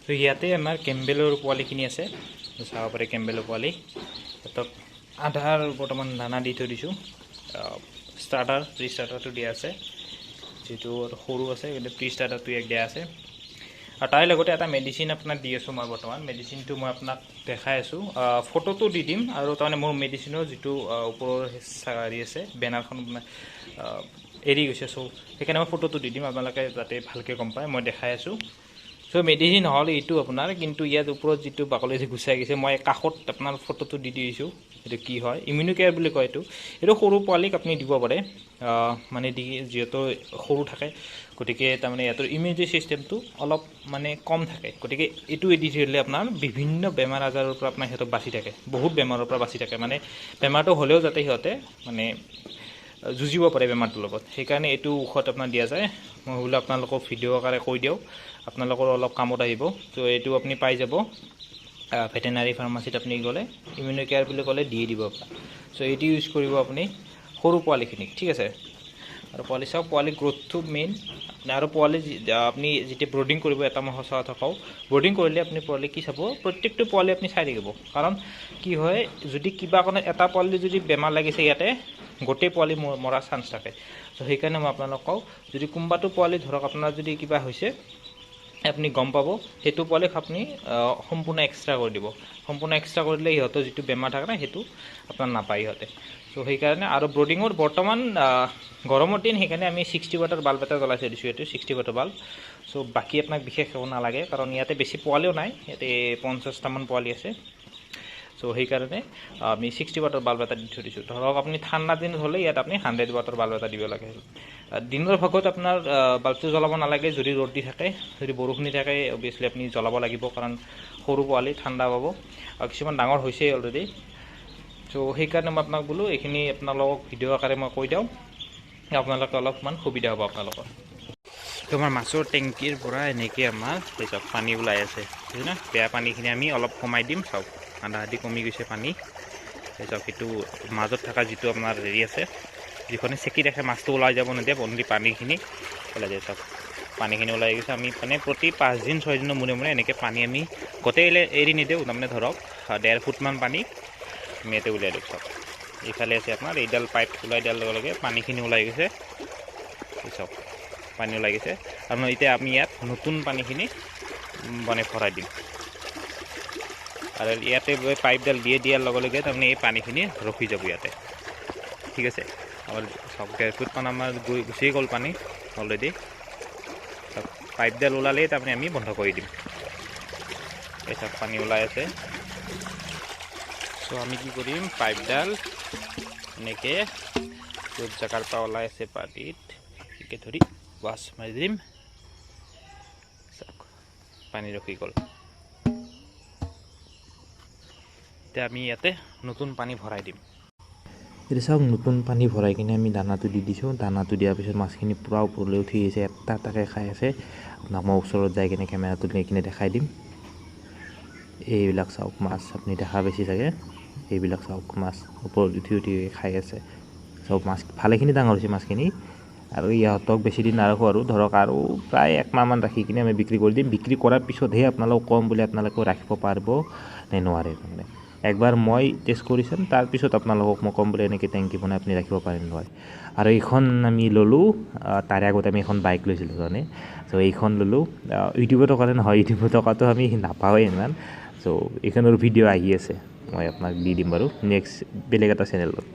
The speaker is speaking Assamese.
তো ইয়াতে আমাৰ কেম্বেলৰ পোৱালিখিনি আছে, চাব পাৰে কেম্বেলৰ পোৱালি। সিহঁতক আধাৰ বৰ্তমান দানা দি থৈ দিছোঁ। ষ্টাৰ্টাৰ প্ৰি ষ্টাৰ্টাৰটো দিয়া আছে, যিটো সৰু আছে কিন্তু প্ৰি ষ্টাৰ্টাৰটো ইয়াক দিয়া আছে। আৰু তাৰ লগতে এটা মেডিচিন আপোনাক দি আছোঁ মই বৰ্তমান। মেডিচিনটো মই আপোনাক দেখাই আছোঁ, ফটোটো দি দিম। আৰু তাৰমানে মোৰ মেডিচিনৰ যিটো ওপৰৰ হেৰি আছে বেনাৰখন এৰি গৈছে, চ' সেইকাৰণে মই ফটোটো দি দিম আপোনালোকে যাতে ভালকৈ গম পায়। মই দেখাই আছোঁ। চ' মেডিচিন হ'ল এইটো আপোনাৰ, কিন্তু ইয়াত ওপৰত যিটো বাকলি গুচাই গৈছে, মই কাষত আপোনাৰ ফটোটো দি দিছোঁ। এইটো কি হয়, ইমিউনো কেয়াৰ বুলি কয় এইটো। এইটো সৰু পোৱালিক আপুনি দিব পাৰে, মানে যিহেতু সৰু থাকে, গতিকে তাৰমানে ইহঁতৰ ইমিউনিটি ছিষ্টেমটো অলপ মানে কম থাকে। গতিকে এইটো দি দিলে আপোনাৰ বিভিন্ন বেমাৰ আজাৰৰ পৰা আপোনাৰ সিহঁতক বাচি থাকে, বহুত বেমাৰৰ পৰা বাচি থাকে। মানে বেমাৰটো হ'লেও যাতে সিহঁতে মানে যুঁজিব পাৰে বেমাৰটোৰ লগত, সেইকাৰণে এইটো ঔষধ আপোনাৰ দিয়া যায়। মই বোলো আপোনালোকক ভিডিঅ' আকাৰে কৈ দিওঁ, আপোনালোকৰ অলপ কামত আহিব। ত' এইটো আপুনি পাই যাব ভেটেনাৰী ফাৰ্মাচীত আপুনি গ'লে, ইমিউনো কেয়াৰ বুলি ক'লে দিয়ে দিব আপোনাক। চ' এইটো ইউজ কৰিব আপুনি সৰু পোৱালিখিনিক, ঠিক আছে। আৰু পোৱালি চাওক, পোৱালি গ্ৰ'থটো মেইন। আৰু পোৱালি আপুনি যেতিয়া ব্ৰডিং কৰিব, এটা মই সঁচা কথা কওঁ, ব্ৰডিং কৰিলে আপুনি পোৱালি কি চাব, প্ৰত্যেকটো পোৱালি আপুনি চাই থাকিব। কাৰণ কি হয়, যদি কিবা কাৰণত এটা পোৱালি যদি বেমাৰ লাগিছে, ইয়াতে গোটেই পোৱালি মৰাৰ চান্স থাকে। ত' সেইকাৰণে মই আপোনালোকক কওঁ, যদি কোনোবাটো পোৱালি ধৰক আপোনাৰ যদি কিবা হৈছে, আপুনি গম পাব, সেইটো পোৱালিক আপুনি সম্পূৰ্ণ এক্সট্ৰা কৰি দিব। সম্পূৰ্ণ এক্সট্ৰা কৰি দিলে সিহঁতৰ যিটো বেমাৰ থাকে না, সেইটো আপোনাৰ নাপায় সিহঁতে। চ' সেইকাৰণে আৰু ব্ৰডিঙৰ বৰ্তমান গৰমৰ দিন, সেইকাৰণে আমি 60 ৱাটৰ বাল্ব এটা জ্বলাই থৈ দিছোঁ। এইটো 60 ৱাটৰ বাল্ব। চ' বাকী আপোনাক বিশেষ একো নালাগে, কাৰণ ইয়াতে বেছি পোৱালিও নাই, ইয়াতে 50টামান পোৱালি আছে। চ' সেইকাৰণে আমি 60 ৱাটৰ বাল্ব এটা দি থৈ দিছোঁ। ধৰক আপুনি ঠাণ্ডা দিনত হ'লে ইয়াত আপুনি 100 ৱাটৰ বাল্ব এটা দিব লাগে। দিনৰ ভাগত আপোনাৰ বাল্বটো জ্বলাব নালাগে, যদি ৰ'দ দি থাকে, যদি বৰষুণ দি থাকে, অভিয়াছলি আপুনি জ্বলাব লাগিব, কাৰণ সৰু পোৱালি ঠাণ্ডা পাব, আৰু কিছুমান ডাঙৰ হৈছেই অলৰেডি। চ' সেইকাৰণে মই আপোনাক বোলো এইখিনি আপোনালোকক ভিডিঅ' আকাৰে মই কৈ দিওঁ, আপোনালোকে অলপমান সুবিধা হ'ব আপোনালোকৰ। তো আমাৰ মাছৰ টেংকিৰ পৰা এনেকৈ আমাৰ চাওক পানী ওলাই আছে, বুজিছে না। বেয়া পানীখিনি আমি অলপ কমাই দিম, চাওক আধা আধি কমি গৈছে পানী। চাওক সেইটো মাজত থকা যিটো আপোনাৰ হেৰি আছে, যিখনে চেকি ৰাখে মাছটো ওলাই যাব নিদিয়ে, অনলি পানীখিনি ওলাই যায়। চাওক পানীখিনি ওলাই গৈছে। আমি মানে প্ৰতি 5 দিন 6 দিনৰ মূৰে মূৰে এনেকৈ পানী আমি গোটেই এৰি নিদিওঁ, তাৰমানে ধৰক 1.5 ফুটমান পানী আমি ইয়াতে উলিয়াই দিওঁ। চাওক এইফালে আছে আপোনাৰ এইডাল পাইপ ওলাই দিয়াৰ লগে লগে পানীখিনি ওলাই গৈছে, চাওক পানী ওলাই গৈছে। আৰু এতিয়া আমি ইয়াত নতুন পানীখিনি মানে ভৰাই দিম, আৰু ইয়াতে পাইপডাল দিয়াৰ লগে লগে তাৰমানে এই পানীখিনি ৰখি যাব ইয়াতে, ঠিক আছে। আমাৰ চাওক 1.5 ফুটমান আমাৰ গুচি গ'ল পানী অলৰেডি। চাওক পাইপডাল ওলালেই তাৰমানে আমি বন্ধ কৰি দিম। এই চাওক পানী ওলাই আছে। চ' আমি কি কৰিম, পাইপডাল এনেকৈ য'ত জেগাৰ পৰা ওলাই আছে পানীত এনেকৈ ধৰি ৱাছ মাৰি দিম। চাওক পানী ৰখি গ'ল। এতিয়া আমি ইয়াতে নতুন পানী ভৰাই দিম। এতিয়া চাওক নতুন পানী ভৰাই কিনে আমি দানাটো দি দিছোঁ। দানাটো দিয়াৰ পিছত মাছখিনি পূৰা ওপৰলৈ উঠি আহিছে, এটা এটাকৈ খাই আছে। আপোনাক মই ওচৰত যাই কিনে কেমেৰাটো লৈ কিনে দেখাই দিম। এইবিলাক চাওক মাছ, আপুনি দেখা পাইছে চাগে, এইবিলাক চাওক মাছ ওপৰত উঠি উঠি খাই আছে। চাওক মাছ ভালেখিনি ডাঙৰ হৈছে মাছখিনি। আৰু ইহঁতক বেছি দিন নাৰাখোঁ, আৰু ধৰক আৰু প্ৰায় 1 মাহমান ৰাখি কিনে আমি বিক্ৰী কৰি দিম। বিক্ৰী কৰাৰ পিছতহে আপোনালোকক ক'ম বুলি আপোনালোকেও ৰাখিব পাৰিব নে নোৱাৰে। তাৰমানে একবাৰ মই টেষ্ট কৰি চাম, তাৰপিছত আপোনালোকক মই ক'ম বুলি এনেকৈ টেংকি বনাই আপুনি ৰাখিব পাৰে নোৱাৰে। আৰু এইখন আমি ল'লোঁ, তাৰে আগতে আমি এখন বাইক লৈছিলোঁ তাৰমানে। চ' এইখন ল'লোঁ ইউটিউবৰ টকাৰে নহয়, ইউটিউবৰ টকাটো আমি নাপাওঁৱেই ইমান। চ' এইখনৰ ভিডিঅ' আহি আছে, মই আপোনাক দি দিম বাৰু নেক্সট বেলেগ এটা চেনেলত।